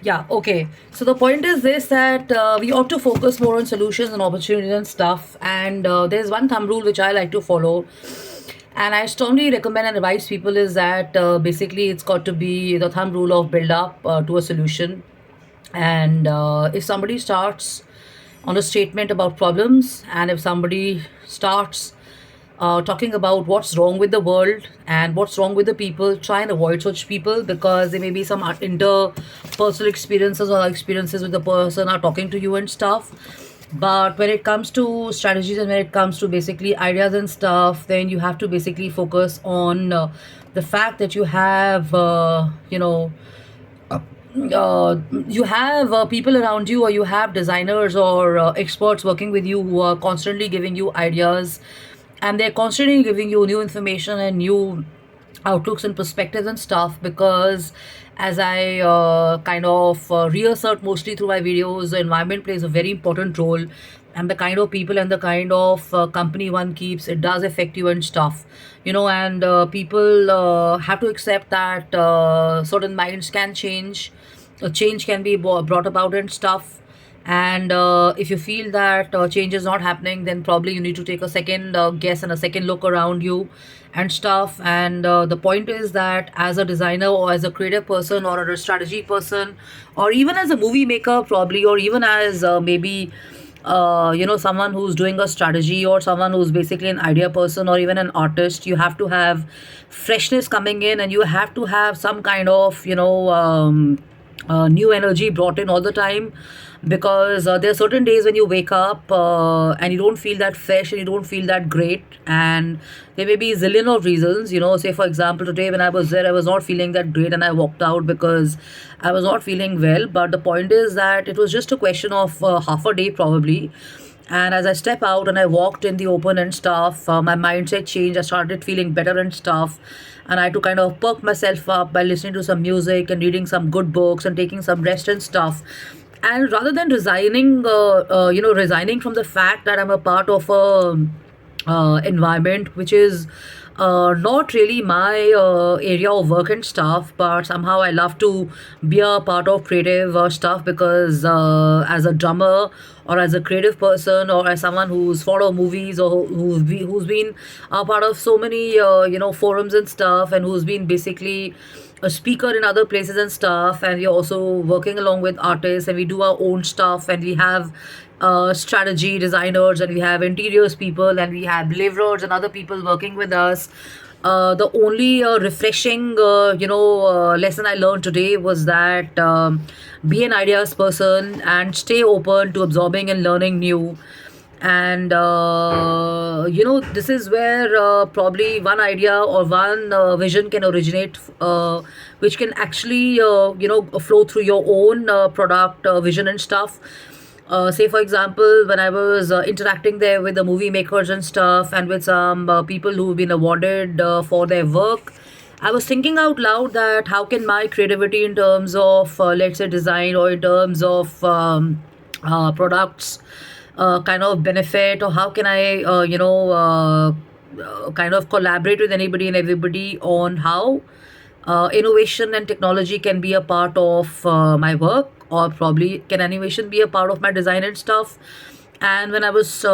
Yeah, okay. So the point is this, that we ought to focus more on solutions and opportunities and stuff. And there's one thumb rule which I like to follow. And I strongly recommend and advise people is that basically it's got to be the thumb rule of build up to a solution. And if somebody starts on a statement about problems, and if somebody starts talking about what's wrong with the world and what's wrong with the people, try and avoid such people, because there may be some interpersonal experiences or experiences with the person are talking to you and stuff. But when it comes to strategies and when it comes to basically ideas and stuff, then you have to basically focus on the fact that you have you have people around you, or you have designers or experts working with you who are constantly giving you ideas, and they're constantly giving you new information and new outlooks and perspectives and stuff. Because as I kind of reassert mostly through my videos, the environment plays a very important role, and the kind of people and the kind of company one keeps, it does affect you and stuff. And people have to accept that certain minds can change, a change can be brought about and stuff. And if you feel that change is not happening, then probably you need to take a second guess and a second look around you and stuff. And the point is that as a designer or as a creative person or a strategy person, or even as a movie maker probably, or even as maybe someone who's doing a strategy, or someone who's basically an idea person, or even an artist, you have to have freshness coming in, and you have to have some kind of new energy brought in all the time. Because there are certain days when you wake up and you don't feel that fresh and you don't feel that great, and there may be a zillion of reasons. Say for example, today when I was there, I was not feeling that great and I walked out because I was not feeling well. But the point is that it was just a question of half a day probably. And as I step out and I walked in the open and stuff, my mindset changed. I started feeling better and stuff. And I had to kind of perk myself up by listening to some music and reading some good books and taking some rest and stuff. And rather than resigning from the fact that I'm a part of a environment which is not really my area of work and stuff, but somehow I love to be a part of creative stuff. Because as a drummer, or as a creative person, or as someone who's follow movies, or who's been a part of so many forums and stuff, and who's been basically a speaker in other places and stuff, and we're also working along with artists, and we do our own stuff, and we have strategy designers, and we have interiors people, and we have deliverers and other people working with us. The only refreshing lesson I learned today was that be an ideas person and stay open to absorbing and learning new. And this is where probably one idea or one vision can originate, which can actually flow through your own product vision and stuff. Say for example, when I was interacting there with the movie makers and stuff, and with some people who've been awarded for their work, I was thinking out loud that how can my creativity in terms of let's say design, or in terms of products kind of benefit, or how can I kind of collaborate with anybody and everybody on how innovation and technology can be a part of my work, or probably can animation be a part of my design and stuff. And when I was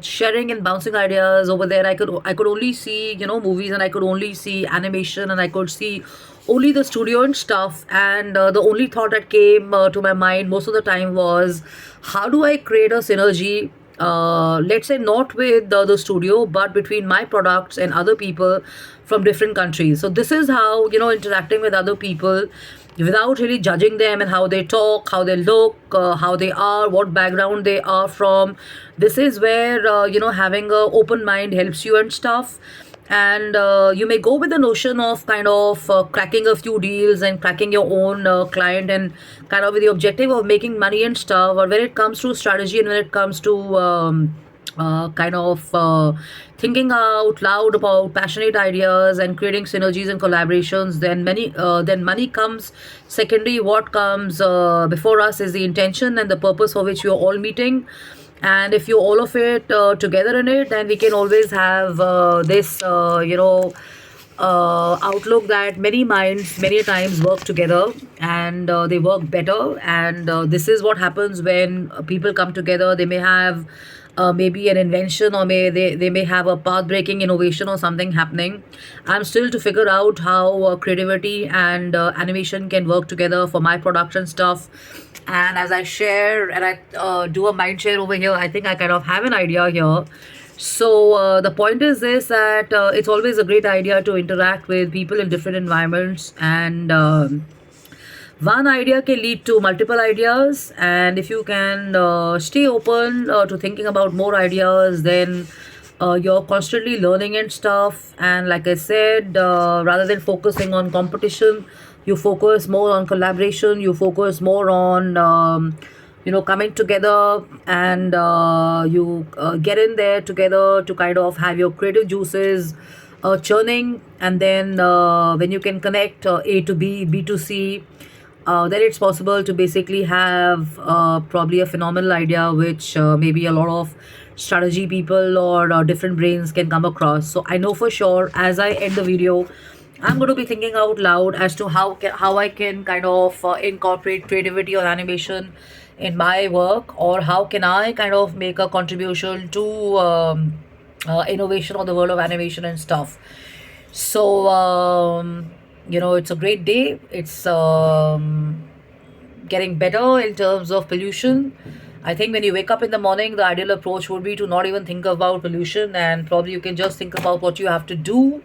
sharing and bouncing ideas over there, I could only see movies, and I could only see animation, and I could see only the studio and stuff. And the only thought that came to my mind most of the time was, how do I create a synergy, let's say not with the studio, but between my products and other people from different countries. So this is how interacting with other people without really judging them, and how they talk, how they look, how they are, what background they are from. This is where having a open mind helps you and stuff. And you may go with the notion of kind of cracking a few deals and cracking your own client, and kind of with the objective of making money and stuff. Or when it comes to strategy, and when it comes to kind of thinking out loud about passionate ideas and creating synergies and collaborations, then money comes secondary. What comes before us is the intention and the purpose for which we are all meeting. And if you all of it together in it, then we can always have this outlook that many minds many times work together, and they work better. And this is what happens when people come together. They may have maybe an invention, or they may have a path breaking innovation or something happening. I'm still to figure out how creativity and animation can work together for my production stuff. And as I share and I do a mind share over here, I think I kind of have an idea here. So the point is this, that it's always a great idea to interact with people in different environments, and one idea can lead to multiple ideas. And if you can stay open to thinking about more ideas, then you're constantly learning and stuff. And like I said, rather than focusing on competition, you focus more on collaboration, you focus more on coming together, and you get in there together to kind of have your creative juices churning. And then when you can connect A to B, B to C, then it's possible to basically have probably a phenomenal idea, which maybe a lot of strategy people or different brains can come across. So I know for sure, as I end the video, I'm going to be thinking out loud as to how I can kind of incorporate creativity or animation in my work, or how can I kind of make a contribution to innovation or the world of animation and stuff. So it's a great day. It's getting better in terms of pollution. I think when you wake up in the morning, the ideal approach would be to not even think about pollution, and probably you can just think about what you have to do,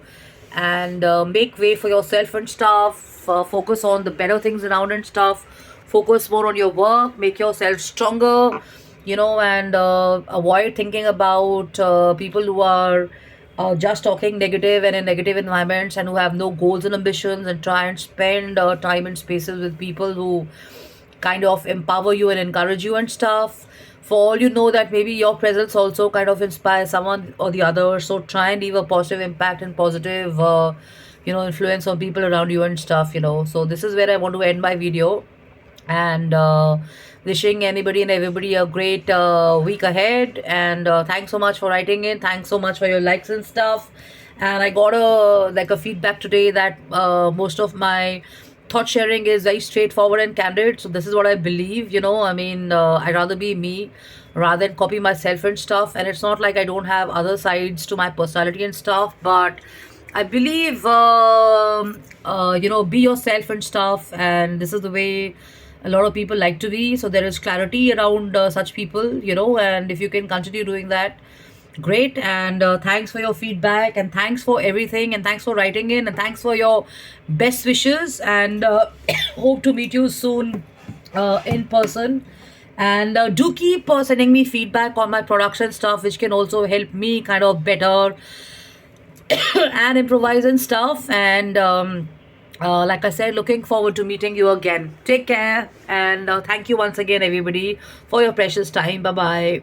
and make way for yourself and stuff. Focus on the better things around and stuff. Focus more on your work, make yourself stronger, and avoid thinking about people who are just talking negative and in negative environments, and who have no goals and ambitions, and try and spend time and spaces with people who kind of empower you and encourage you and stuff. For all you know, that maybe your presence also kind of inspires someone or the other. So try and leave a positive impact and positive influence on people around you and stuff. So this is where I want to end my video, and wishing anybody and everybody a great week ahead. And thanks so much for writing in, thanks so much for your likes and stuff. And I got a feedback today that most of my thought sharing is very straightforward and candid. So this is what I believe. I mean, I'd rather be me rather than copy myself and stuff. And it's not like I don't have other sides to my personality and stuff, but I believe be yourself and stuff. And this is the way a lot of people like to be. So there is clarity around such people. And if you can continue doing that, great. And thanks for your feedback, and thanks for everything, and thanks for writing in, and thanks for your best wishes. And hope to meet you soon in person. And do keep sending me feedback on my production stuff, which can also help me kind of better and improvise and stuff. And like I said, looking forward to meeting you again. Take care, and thank you once again, everybody, for your precious time. Bye bye.